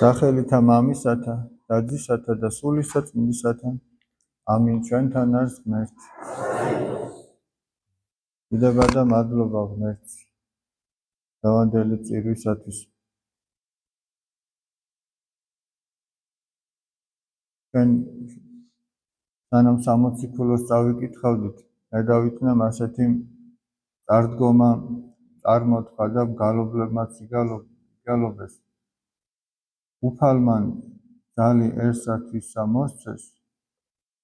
სახელითა მამისათა, დადისათა და სულისა წმინდისათა. ამინ. ჩვენთან არის ღმერთი. დიდება და მადლობა ღმერთს დღევანდელი წირვისათვის. ჩვენ სანამ 60 ქულოს წავიკითხავდით, გადავიქნამ ასეთი წარდგომა წარმოთქვა და მგალობლებმაც იგალობეს. უფალმან ძალიერსათვისა მოსცეს,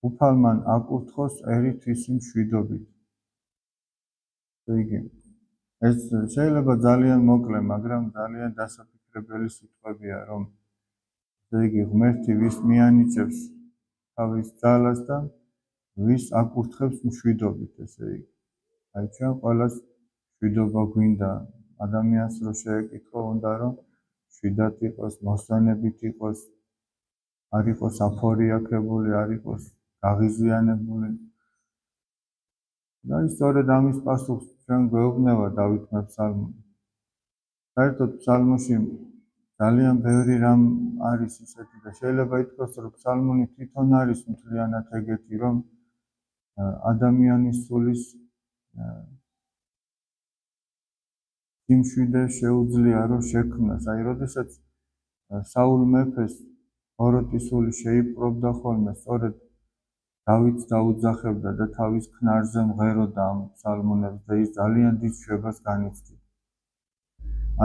უფალმან აკურთხოს ერითვისი მშვიდობით. ეს შეიძლება ძალიან მოკლე, მაგრამ ძალიან დასაფიქრებელი სიტყვებია, რომ ღმერთი ვის მიანიჭებს თავის ძალას და ვის აკურთხებს მშვიდობით, აი ჩვენ ყველას მშვიდობა გვინდა, ადამიანს რო შეეკითხო, უნდა რომ მშვიდად იყოს, მოსვენებით იყოს, არ იყოს აფორიაქებული, არ იყოს გაღიზიანებული. და სწორედ ამის პასუხს ჩვენ გვეუბნება დავითმა ფსალმუნი. საერთოდ ფსალმუნში ძალიან ბევრი რამ არის ისეთი და შეიძლება ითქვას, რომ ფსალმუნი თვითონ არის მთლიანად ეგეთი, რომ ადამიანის სულის სიმშვიდე შეუძლია რომ შექმნას. აი, როდესაც საულ მეფეს ბოროტი სული შეიპყრობდა ხოლმე, სწორედ დავითს დაუძახებდა და თავის ქნარზე მღეროდა ამ ფსალმუნებს და ის ძალიან დიდ შვებას განიცდიდა.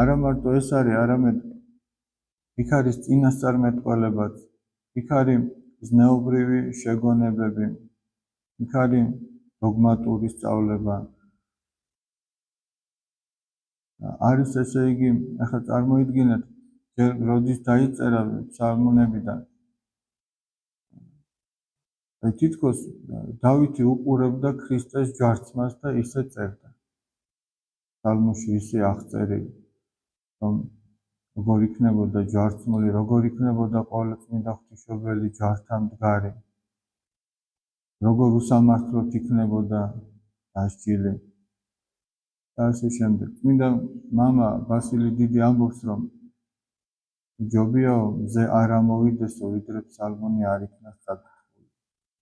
არა მარტო ეს არის, არამედ იქ არის წინასწარმეტყველებაც, იქ არის ზნეობრივი შეგონებები, იქ არის დოგმატური სწავლება. არის ესე იგი, ახლა წარმოიდგინეთ, როდის დაიწერა ფსალმუნებიდან. თითქოს დავითი უყურებდა ქრისტეს ჯვარცმას და ისე წერდა. ფსალმუნში ისე აღწერილი, რომ როგორ იქნებოდა ჯვარცმული, როგორ იქნებოდა ყოვლადწმინდა ღვთისმშობელი ჯვართან მდგარი, როგორ უსამართლოდ იქნებოდა დასჯილი და ასე შემდეგ. წმინდა მამა ბასილი დიდი ამბობს, რომ ჯობიაო მზე არ ამოვიდესო, ვიდრე ფსალმუნი არ იქნას წაკითხული.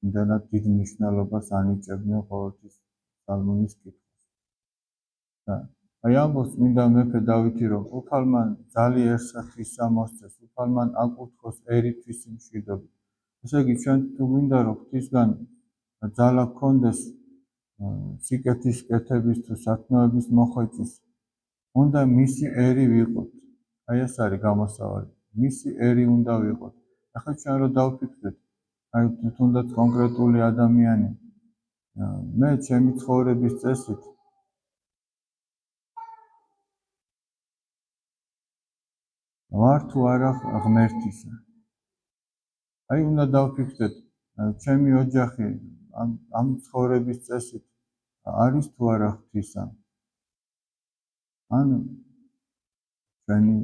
იმდენად დიდ მნიშვნელობას ანიჭებდნენ ყოველთვის ფსალმუნის კითხვას. აი ამბობს წმინდა მეფე დავითი, რომ უფალმან ძალიერსათვისა მოსცეს, უფალმან აკურთხოს ერითვისი მშვიდობით. ესე იგი, ჩვენ თუ გვინდა რომ ღვთისგან ძალა გქონდეს სიკეთის კეთების თუ სათნოების მოხვეწის, უნდა მისი ერი ვიყოთ. აი ეს არის გამოსავალი. მისი ერი უნდა ვიყოთ. ახლა ჩვენ რო დავფიქრდეთ, აი თუნდაც კონკრეტული ადამიანი, მე ჩემი ცხოვრების წესით ვარ თუ არა ღმერთისა. აი უნდა დავფიქრდეთ, ჩემი ოჯახი ამ ცხოვრების წესით არის თუ არა ღვთისა. ან ჩვენი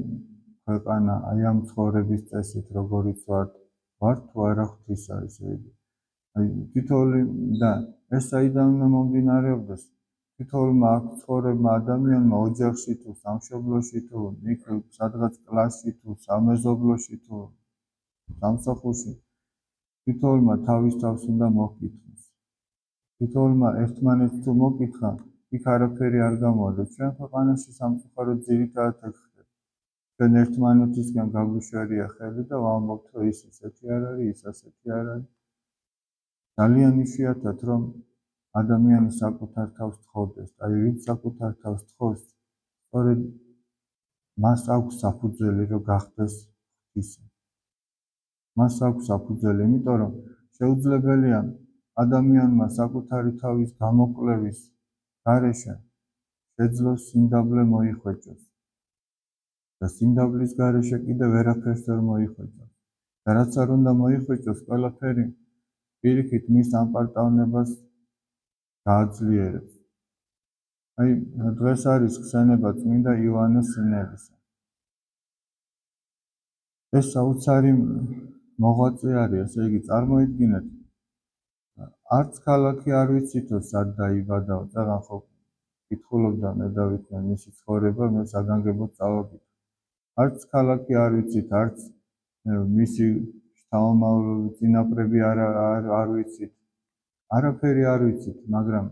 ქვეყანა აი ამ ცხოვრების წესით როგორიც ვარ თუ არა ღვთისა, ესე იგი. აი თითოეული და ეს საიდან უნდა მომდინარეობდეს, თითოეულმა აქ ცხოვრებმა ადამიანმა ოჯახში თუ სამშობლოში თუ სადღაც კლასში თუ სამეზობლოში თუ სამსახურში, თითოეულმა თავის თავს უნდა მოჰკითხოს. თითოეულმა ერთმანეთს თუ მოკითხა, იქ არაფერი არ გამოვა. ჩვენ ქვეყანაში სამწუხაროდ ძირითადად ეგ ხდება. ჩვენ ერთმანეთისგან გაგვიშვერია ხელი და ვამბობთ, რომ ის ისეთი არ არის, ის ასეთი არ არის. ძალიან იშვიათად, რომ ადამიანი საკუთარ თავს თხოვდეს. აი, ვინც საკუთარ თავს თხოვს, სწორედ მას აქვს საფუძველი, რომ გახდეს ღვთისა. მას აქვს საფუძველი, იმიტომ რომ შეუძლებელია ადამიანმა საკუთარი თავის გამოკვლევის გარეშე შეძლოს სიმდაბლე მოიხვეჭოს. და სიმდაბლის გარეშე კიდევ ვერაფერს ვერ მოიხვეჭოს. და რაც არ უნდა მოიხვეჭოს, ყველაფერი პირიქით მის ამპარტავნებას გააძლიერებს. აი, დღეს არის ხსენება წმინდა იოანეს სინელისა. ეს საოცარი მოღვაწე არის, ესე იგი, წარმოიდგინეთ, არც ქალაქი არ ვიცითო სად დაიბადაო, წაღან ხო კითხულობდა მე დავითმა მისი ცხოვრება, მე საგანგებოდ წავაგით. არც ქალაქი არ ვიცით, არც მისი შთამომავლობის წინაპრები არ ვიცით, არაფერი არ ვიცით, მაგრამ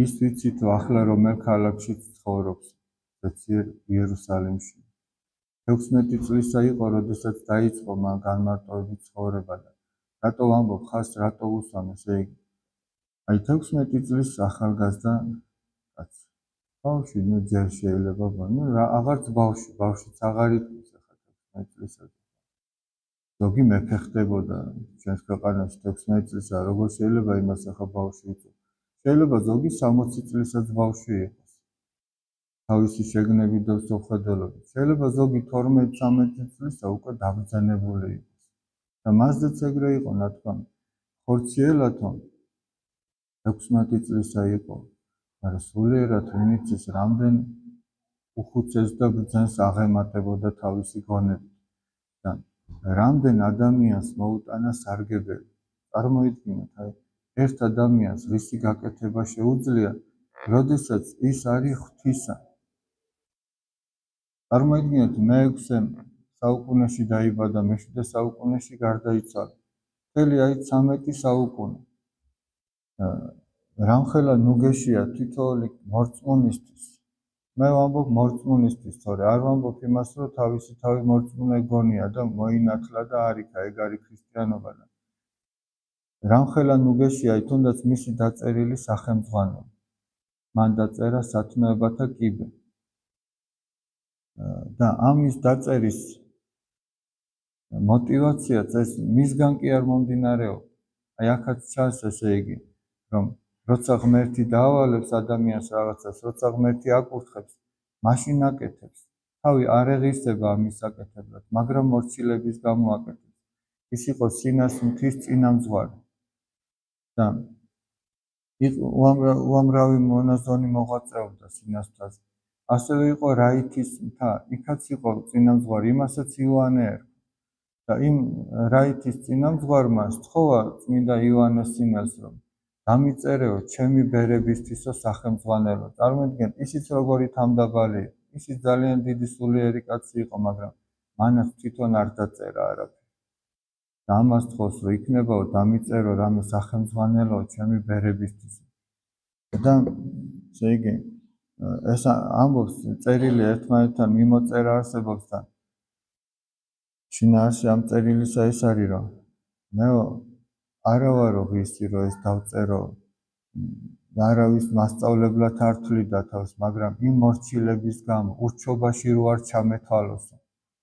ის ვიცით, ახლა რომელ ქალაქში ცხოვრობს, ზეციერ იერუსალიმში. 16 წლისა იყო, როდესაც დაიწყო მან განმარტოვების ცხოვრება და რატო ვამბობ ხას, რატო უსვამ, ესე იგი. აი 16 წლის ახალგაზრდა კაცი. ბავშვი, ჯერ შეიძლება, აღარც ბავშვიც აღარ იტყვის ახლა 16 წლისა. ზოგი მეფე ხდებოდა ჩვენს ქვეყანაში 16 წლისა, როგორ შეიძლება იმას ახლა ბავშვი იწვევს? შეიძლება ზოგი 60 წლისაც ბავშვი იყოს. თავისი შეგნებით და სოხდელობით. შეიძლება ზოგი 12-13 წლისა უკვე დაბრძანებული იყოს. და მასზეც ეგრე იყო, ნათქვამი. ხორციელათო 16 წლისა იყო, მაგრამ სულიერად ვინც ის რამდენ უხუცეს და ბრძანს აღემატებოდა თავისი გონებით. და რამდენ ადამიანს მოუტანა სარგებელი. წარმოიდგინეთ, აი ერთ ადამიანს რისი გაკეთება შეუძლია, როდესაც ის არის ღვთისა. წარმოიდგინეთ, მე-6 საუკუნეში დაიბადა, მე-7 საუკუნეში გარდაიცვალა. მთელი აი 13 საუკუნე. რამხელა ნუგეშია თითოეული მორწმუნისთვის. მე ვამბობ მორწმუნისთვის, თორე არ ვამბობ იმას, რომ თავისი თავი მორწმუნე გონია და მოინათლა და არიქა, ეგ არის ქრისტიანობა. რამხელა ნუგეშია თუნდაც მისი დაწერილი სახელმძღვანელი. მან დაწერა სათნოებათა კიბე. და ამის დაწერის მოტივაციაც ეს მისგან კი არ მომდინარეობს. აი აქაც ჩანს ესე იგი, რომ როცა ღმერთი დაავალებს ადამიანს რაღაცას, როცა ღმერთი აკურთხებს, მაშინ აკეთებს. თავი არ ეღირსება ამის აკეთებლად, მაგრამ მორჩილების გამო აკეთებს. ის იყო სინას მთის წინამძღვარი. და უამრავი მონაზონი მოღვაწეობდა სინას მთაზე. ასევე იყო რაითის მთა, იქაც იყო წინამძღვარი, იმასაც იოანე ერქვა. და იმ რაითის წინამძღვარმა სთხოვა წმინდა იოანეს სინას, რომ დამიწერეო ჩემი ბერებისთვისო სახელმძღვანელო. წარმოიდგინეთ, ისიც როგორი თამდაბალი იყო, ისიც ძალიან დიდი სულიერი კაცი იყო, მაგრამ მანაც თვითონ არ დაწერა არაფერი. და ამას თხოვს, რომ იქნებაო დამიწერო რამე სახელმძღვანელო ჩემი ბერებისთვის. და ესე იგი ეს ამბობს წერილი ერთმანეთთან მიმოწერა არსებობს და შინაარსი ამ წერილისა ეს არის, რომ მე არა ვარო ვისი, რომ ეს დავწერო არავის მასწავლებლად არ თვლიდა თავს, მაგრამ იმ მორჩილების გამო ურჩობაში რო არ ჩამეთვალოსო,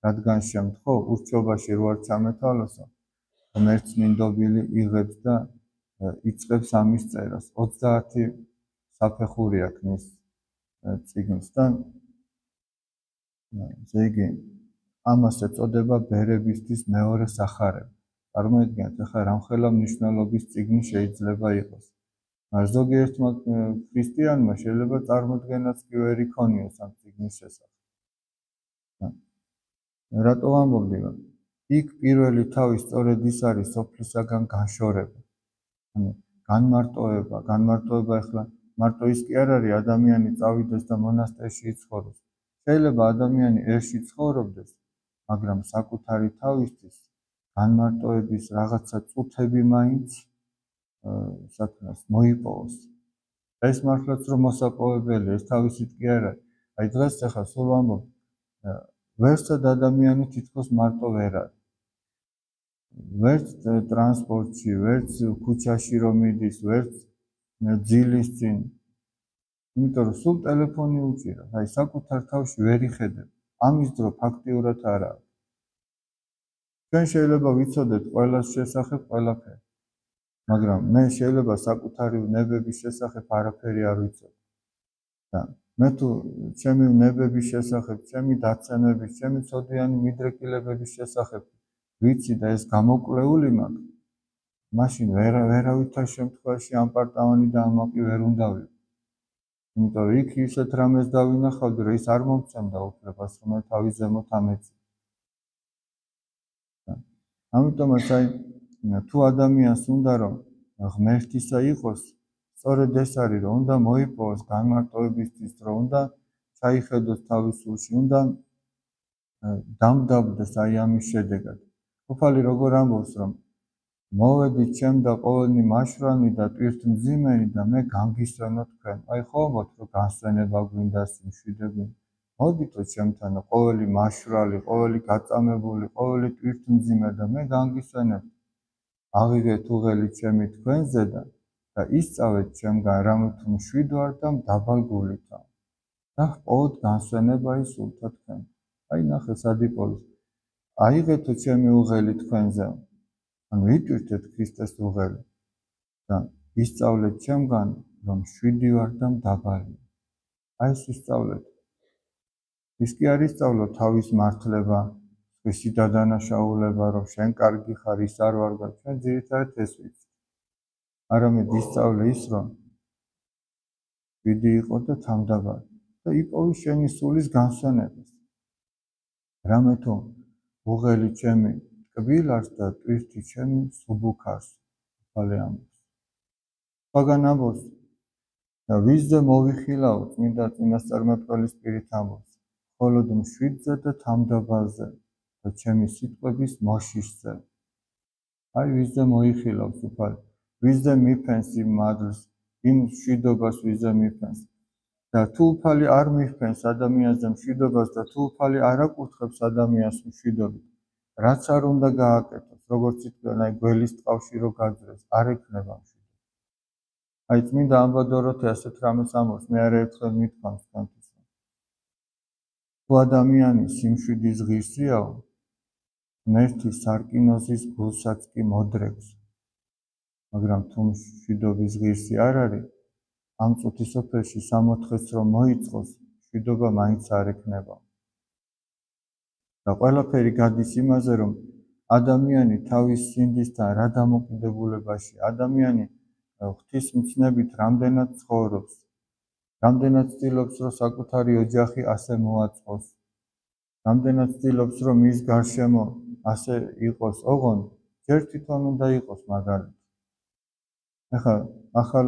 რადგან შემთხვევ ურჩობაში რო არ ჩამეთვალოსო, ღმერთწმინდობილი იღებს და იწყებს ამის წერას. 30 საფეხური აქვს წიგნს და ესე იგი ამას ეწოდება ბერებისთვის მეორე სახარება. წარმოიდგინეთ, ახლა რამხელა მნიშვნელობის წიგნი შეიძლება იყოს. მაგრამ ზოგიერთმა ქრისტიანმა შეიძლება წარმოდგენაც კი ვერ იქონიოს ამ წიგნის შესახებ. რატო ვამბობდი, რომ იქ პირველი თავი სწორედ ის არის სოფლისაგან განშორება. ანუ განმარტოება ახლა მარტო ის კი არ არის ადამიანი წავიდეს და მონასტერში იცხოვროს. შეიძლება ადამიანი ერთში ცხოვრობდეს, მაგრამ საკუთარი თავისთვის განმარტოების რაღაცა წუთები მაინც საქმეს მოიპოვოს. ეს მართლაც რომ მოსაპოვებელი, ეს თავისით კი არ არის. აი დღეს ახლა სულ ვამბობ, ვერცად ადამიანი თითქოს მარტო ვერ არის. ვერც ტრანსპორტში, ვერც ქუჩაში რომ მიდის, ვერც ძილის წინ. იმიტომ რომ სულ ტელეფონი უჭირავს, აი საკუთარ თავში ვერ იხედებ. ამის დრო ფაქტიურად არ არის. ჩვენ შეიძლება ვიცოდეთ ყველას შესახებ ყველაფერი. მაგრამ მე შეიძლება საკუთარი ნებების შესახებ არაფერი არ ვიცოდი. და მე თუ ჩემი ნებების შესახებ, ჩემი დაცემების, ჩემი ცოდვიანი მიდრეკილებების შესახებ ვიცი და ეს გამოკვლეული მაქვს, მაშინ ვერავითარ შემთხვევაში ამ პარტავანი და ამაყი ვერ უნდა ვიყო. იმიტომ რომ იქ ისეთ რამეს დავინახავდი, რომ ის არ მომცემდა უფლებას, რომ მე თავის ზემოთ ამეწი. ამიტომაც აი თუ ადამიანს უნდა რომ ღმერთისა იყოს, სწორედ ეს არის, რომ უნდა მოიპოვოს განმარტოებისთვის, რომ უნდა ჩაიხედოს თავის სულში, უნდა დამდაბდეს აი ამის შედეგად. უფალი როგორ ამბობს, რომ მოვედით ჩემ და ყოველნი მაშვრანი და ტვირთმძიმენი და მე განგისვენო თქვენ. აი ხომოთ რომ განსვენება გვინდა, სიმშვიდე. მოდითო ჩემთან ყოველი მაშვრალი, ყოველი გაწამებული, ყოველი ტვირთმძიმე და მე განგისვენებ. აღიგეთ უღელი ჩემი თქვენზე და ისწავლეთ ჩემგან, რამე თუ მშვიდ ვარ და მდაბალ გულითა. და ყოველთ განსვენება ის სულთა თქვენ. აი ნახე სადიპოლის. აიღეთო ჩემი უღელი თქვენზე. ანუ იტვირთეთ ქრისტეს უღელი და ისწავლეთ ჩემგან, რომ მშვიდი ვარ და მდაბალი. აი ეს ისწავლეთ. ის კი არ ისწავლო თავის მართლება, სხვისი დადანაშაულება, რომ შენ კარგი ხარ, ის არ ვარ და ჩვენ ძირითადად ეს ვიცით. არამედ ისწავლე ის, რომ მშვიდი იყო და თავმდაბალი და იპოვე შენი სულის განსვენებას. რამე თუ უღელი ჩემი ტკბილარს და ტვირთი ჩემი სუბუქარს. უფალი ამბობს. სხვაგან ამბობს და ვიზზე მოვიხილაო, წმინდა წინასწარმეტყველის პირით ამბობს. მხოლოდ მშვიდზე და თავმდაბალზე და ჩემი სიტყვების მოშიშზე. აი ვიზზე მოიხილავს უფალი. ვიზზე მიფენს იმ მადლს, იმ მშვიდობას ვიზზე მიფენს. და თუ უფალი არ მიფენს ადამიანზე მშვიდობას და თუ უფალი არ აკურთხებს ადამიანს მშვიდობით, რაც არ უნდა გააკეთოს, როგორც ითქვენ, აი გველის ტყავში რო გაძრეს, არ ექნება მშვიდობა. აი წმინდა ამბა დოროთე ასეთ რამეს ამბობს, მე არაერთხელ მithქვამს თქვენთვის. თუ ადამიანი სიმშვიდის ღირსიაო, ღმერთი სარკინოზის გულსაც კი მოდრებს. მაგრამ თუ მშვიდობის ღირსი არ არის, ამ წუთის სოფელში 60-ს რომ მოიწყოს, მშვიდობა მაინც არ ექნება. და ყველაფერი გადის იმაზე, რომ ადამიანი თავის სინდისთან რა დამოკიდებულებაში, ადამიანი ღვთისმცნებით რამდენად ცხოვრობს, რამდენად ცდილობს, რომ საკუთარი ოჯახი ასე მოაწყოს, რამდენად ცდილობს, რომ მის გარშემო ასე იყოს, ოღონდ ჯერ თვითონ უნდა იყოს მაგალითი. ახლა ახალ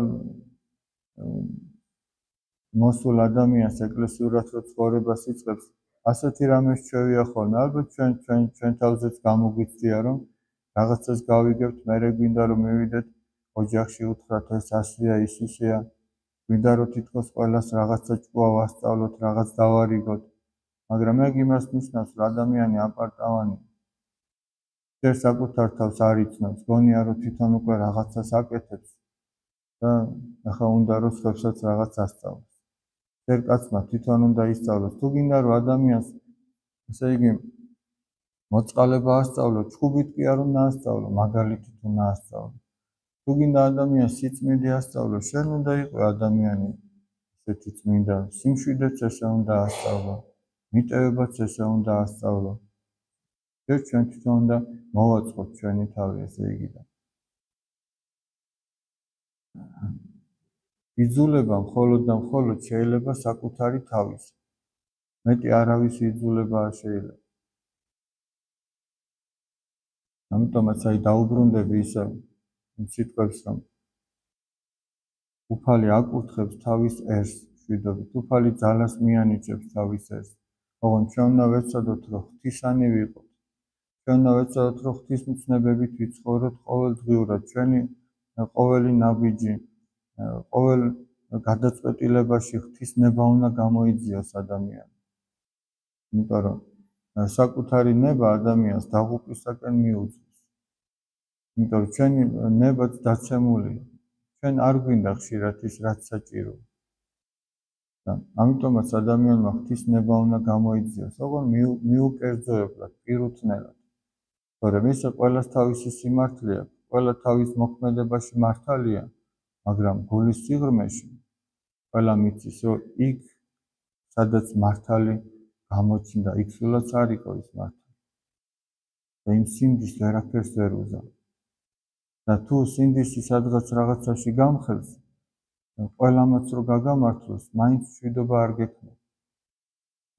მოსულ ადამიანს ეკლესიურად რო ცხოვრებას იწყებს, ასეთი რამეს ჩვევია ხოლმე. ალბათ ჩვენ თავზეც გამოგვიცდია, რომ რაღაცას გავიგებთ, მერე გვინდა რომ მივიდეთ ოჯახში უთხრათ ეს ასეა, ის ისეა. გვინდა რომ თითქოს ყველას რაღაცა ჭკუა ვასწავლოთ, რაღაც დავარიგოთ. მაგრამ ეგ იმას ნიშნავს, რომ ადამიანი აპარტავანი ჯერ საკუთარ თავს არ იცნობს, გონია რომ თვითონ უკვე რაღაცას აკეთებს და ახლა უნდა რომ სხვებსაც რაღაც ასწავლოს. ჯერ კაცმა თვითონ უნდა ისწავლოს. თუ გინდა რომ ადამიანს, ესე იგი, მოწყალება ასწავლო, ჭუბით კი არ უნდა ასწავლო, მაგალითით უნდა ასწავლო. თუ გინდა ადამიანს სიწმინდე ასწავლო, შენ უნდა იყო ადამიანი ესეთი წმინდა, სიმშვიდეც ესე უნდა ასწავლო, მიტევებაც ესე უნდა ასწავლო. ჯერ ჩვენ თვითონ უნდა მოვაწყოთ ჩვენი თავი, ესე იგი და იძულება მხოლოდ და მხოლოდ შეიძლება საკუთარი თავის. მეტი არავის იძულება არ შეიძლება. ამიტომაც აი დაუბრუნდები ისე სიტყვებს, რომ უფალი აკურთხებს თავის ერს მშვიდობით, უფალი ძალას მიანიჭებს თავის ერს. ოღონდ ჩვენ უნდა ვეცადოთ, რომ ღვთისანი ვიყოთ. ჩვენ უნდა ვეცადოთ, რომ ღვთისმცნებებით ვიცხოვროთ ყოველდღიურად. ჩვენი ყოველი ნაბიჯი, ყოველ გადაწყვეტილებაში ღვთისნება უნდა გამოიძიოს ადამიანი. იმიტომ რომ საკუთარი ნება ადამიანს დაღუპვისაკენ მიუძღვის. იმიტომ რომ ჩვენი ნებაც დაცემულია. ჩვენ არ გვინდა ხშირად ის, რაც საჭიროა. და ამიტომაც ადამიანმა ღვთისნება უნდა გამოიძიოს, ოღონდ მიუკერძოებლად, პირუთნელად. თორემ ისე ყველას თავისი სიმართლე აქვს, ყველა თავის მოქმედებაში მართალია, მაგრამ გულის სიღრმეში ყველა მიცის, რომ იქ, სადაც მართალი გამოჩნდა, იქ სულაც არ იყო ის მართალი. და იმ სინდის ვერაფერს ვერ უზავ. და თუ სინდისი სადღაც რაღაცაში გამხელს, ყველამაც რო გაგამართლოს, მაინც მშვიდობა არ გექნება.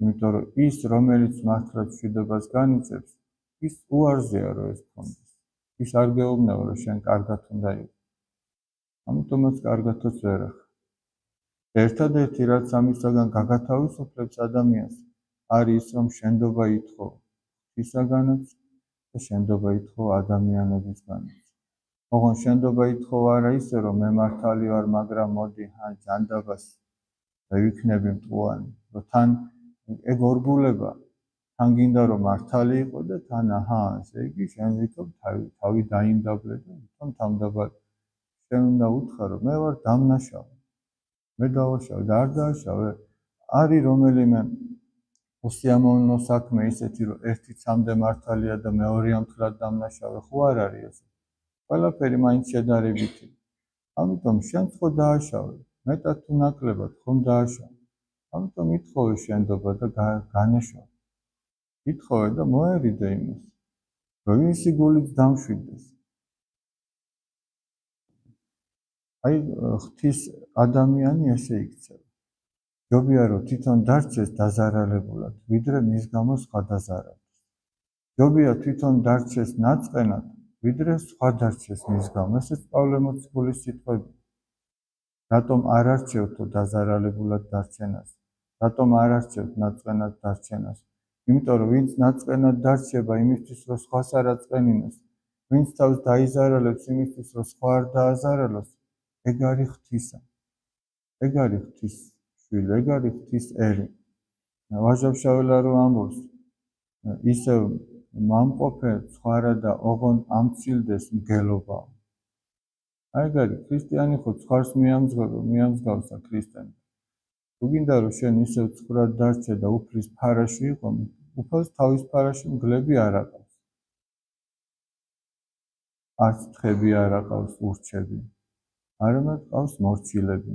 იმიტომ რომ ის, რომელიც მართლაც მშვიდობას განიცებს, ის უარზეა რომ ეს გქონდეს. ის არ გეუბნება რომ შენ კარგად უნდა იყო. ამიტომაც კარგადაც ვერ ახ. ერთადერთი რაც ამისაგან გაგათავისუფლებს ადამიანს, არის ის, რომ შენდობა ითხოვ ღვთისაგანაც და შენდობა ითხოვ ადამიანებისგანაც. ოღონდ შენდობა ითხოვ არა ისე, რომ მე მართალი ვარ, მაგრამ მოდი ჯანდაბას ვიქნები მტყუანი, რომ თან ეგ ორგულება, თან გინდა რომ მართალი იყო და თან ესე იგი შენ ვითომ თავი დაიმდაბლე და ვითომ თავდაბალ შენ უნდა უთხარო, მე ვარ დამნაშავე. მე დავაშავე და არ დააშავე. არის რომელიმე უსიამოვნო საქმე ისეთი, რომ ერთი ცამდე მართალია და მეორე ამთლად დამნაშავე, ხო არ არის ესე. ყველაფერი მაინც შედარებითი. ამიტომ შენ ხო დააშავე, მეტად თუ ნაკლებად ხომ დააშავე. ამიტომ ითხოვე შენდობა და განეშვა. ითხოვე და მოერიდე იმას, რომ ვისი გულით დამშვიდეს. აი ღვთის ადამიანი ესე იქცევა. ჯობია რომ თვითონ დარჩეს დაზარალებულად, ვიდრე მის გამო სხვა დაზარალდეს. ჯობია თვითონ დარჩეს ნაწყენად, ვიდრე სხვა დარჩეს მის გამო. ესეც პავლემოციქულის სიტყვები. რატომ არ არჩევთო დაზარალებულად დარჩენას? რატომ არ არჩევთ ნაწყენად დარჩენას? იმიტომ რომ ვინც ნაწყენად დარჩება იმისთვის, რომ სხვას არ აწყენინოს, ვინც თავს დაიზარალებს იმისთვის, რომ სხვა არ დააზარალოს, ეგ არის ღვთისა. ეგ არის ღვთის შვილი, ეგ არის ღვთის ერი. ვაჟა-ფშაველა რომ ამბობს, ისევ მამყოფე ცხვარა და ოღონდ ამცილდეს მგელობა. ეგ არის ქრისტიანი ხო ცხვარს მიამსგავსა ქრისტემ. თუ გინდა რომ შენ ისევ ცხრად დარჩე და უფლის ფარაში იყო, უფალს თავის ფარაში მგლები არ აყავს. არც თხები არ აყავს ურჩები, არამედ ყავს მორჩილები,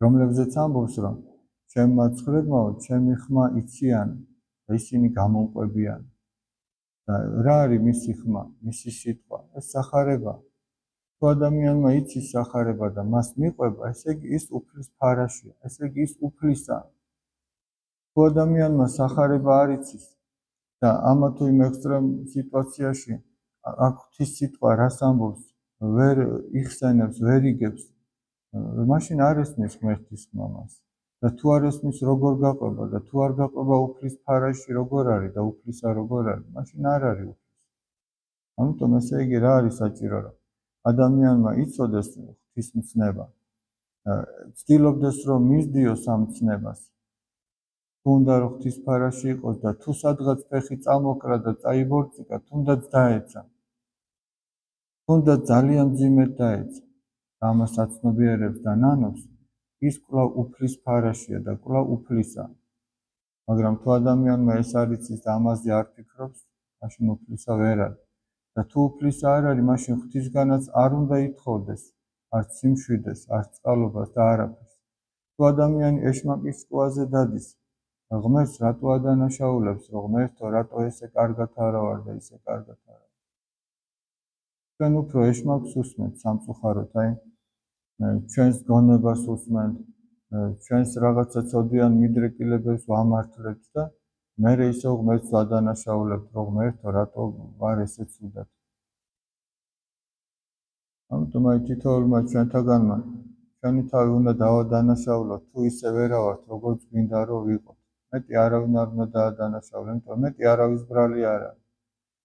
რომლებზეც ამბობს, რომ ჩემმა ცხრებმაო, ჩემი ხმა იციან და ისინი გამომყვებიან. და რა არის მისი ხმა, მისი სიტყვა? ეს სახარება. თუ ადამიანმა იცის სახარება და მას მიყვება, ესე იგი ის უფლის ფარაშია, ესე იგი ის უფლისაა. თუ ადამიანმა სახარება არ იცის და ამა თუ იმ ექსტრემ სიტუაციაში აქ ღვთის სიტყვა რას ამბობს, ვერ იხსენებს, ვერ იგებს, მაშინ არ ესმის ღმერთის ხმა მას. და თუ არ ესმის როგორ გაყვება და თუ არ გაყვება უფლის ფარაში როგორ არის და უფლისა როგორ არის, მაშინ არ არის უფლის. ამიტომ ესე იგი რა არის საჭირო, რომ ადამიანმა იცოდეს ღვთის მცნება, ცდილობდეს რომ მისდიოს ამ მცნებას. თუნდა რომ ღვთის ფარაში იყოს და თუ სადღაც ფეხი წამოკრა და წაიბორწიკა, თუნდაც დაეცა. თუნდაც ძალიან მძიმედ დაეცა. ამას აცნობიერებს და ნანობს, ის კვლავ უფლის ფარაშია და კვლავ უფლისა. მაგრამ თუ ადამიანმა ეს არ იცის და ამაზე არ ფიქრობს, მაშინ უფლისა ვერ არის. და თუ უფლისა არ არის, მაშინ ღვთისგანაც არ უნდა ითხოვდეს, არც სიმშვიდეს, არც წყალობას და არაფერს. თუ ადამიანი ეშმაკის სკუაზე დადის, ღმერთს რატო ადანაშაულებს, რომ ღმერთო, რატო ესე კარგად არა ვარ და ისე კარგად არა ვარ. ჩვენ უფრო ეშმაკს უსმენთ სამწუხაროდ, აი ჩვენს გონებას უსმენთ, ჩვენს რაღაცა ცოდვიან მიდრეკილებებს ვამართლებთ და მერე ისევ ღმერთს ვადანაშაულებთ, რომ ღმერთო, რატო ვარ ესე ცუდად. ამიტომ აი თითოეულმა ჩვენთაგანმა ჩვენი თავი უნდა დავადანაშაულოთ, თუ ისე ვერა ვართ, როგორც გვინდა რომ ვიყოთ. მეტი არავინ არ უნდა დაადანაშაულო, იმიტომ რომ მეტი არავის ბრალი არ არის.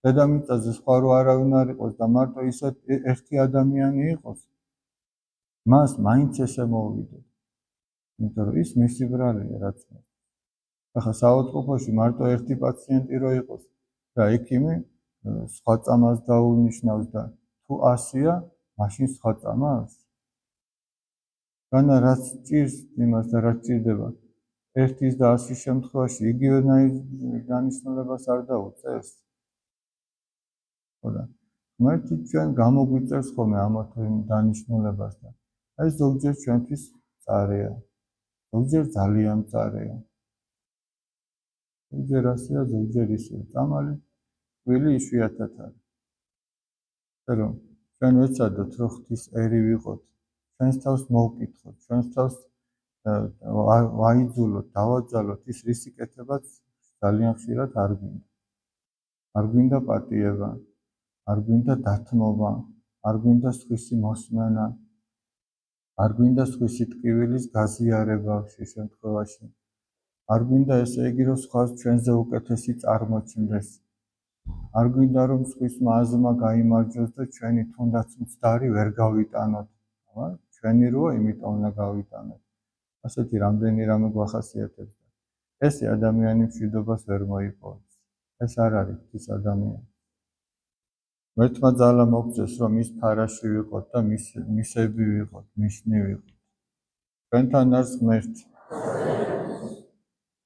დედამიწაზე სხვა რო არავინ არ იყოს და მარტო ისეთ ერთი ადამიანი იყოს, მას მაინც ესე მოუვიდოთ. იმიტომ რომ ის მისი ბრალია, რაც მე. ახლა საავადმყოფოში მარტო ერთი პაციენტი რო იყოს და ექიმი სხვა წამას დაუნიშნავს და თუ 100-ია, მაშინ სხვა წამას. განა რაც ჭირს იმას და რაც ჭირდება, ერთის და 100 შემთხვევაში იგივე დანიშნულებას არ დაუწევს. ხოდა ღმერთი ჩვენ გამოგვიწერს ხოლმე ამა თუ იმ დანიშნულებას და აი ზოგჯერ ჩვენთვის წარეა, ზოგჯერ ძალიან წარეა. ზოგჯერ ასეა, ზოგჯერ ისეა. წამალი კვილი იშვიათად არის. რომ ჩვენ ვეცადოთ, რომ ღვთის ერი ვიყოთ, ჩვენს თავს მოვკითხოთ, ჩვენს თავს ვაიძულოთ, დავაძალოთ ის რისიკეთებაც ძალიან ხშირად არ გვინდა. არ გვინდა პატიება, არ გვინდა დათმობა, არ გვინდა სხვისი მოსმენა, არ გვინდა სხვისი ტკივილის გაზიარება შე შემთხვევაში. არ გვინდა ესე იგი რომ სხვას ჩვენზე უკეთესი წარმოჩნდეს. არ გვინდა რომ სხვის აზმა გაიმარჯვოს და ჩვენი თუნდაც მცდარი ვერ გავიტანოთ. ჩვენი როა, იმიტომ უნდა გავიტანოთ. ასეთი რამდენი რამე გვახასიათებს. ესე ადამიანი მშვიდობას ვერ მოიპოვებს. ეს არ არის ის ადამიანი. მერთმა ძალა მოგწეს რომ ის ფარაში ვიყოთ და მისები ვიყოთ, მისნი ვიყოთ. ჩვენთან არის ღმერთი.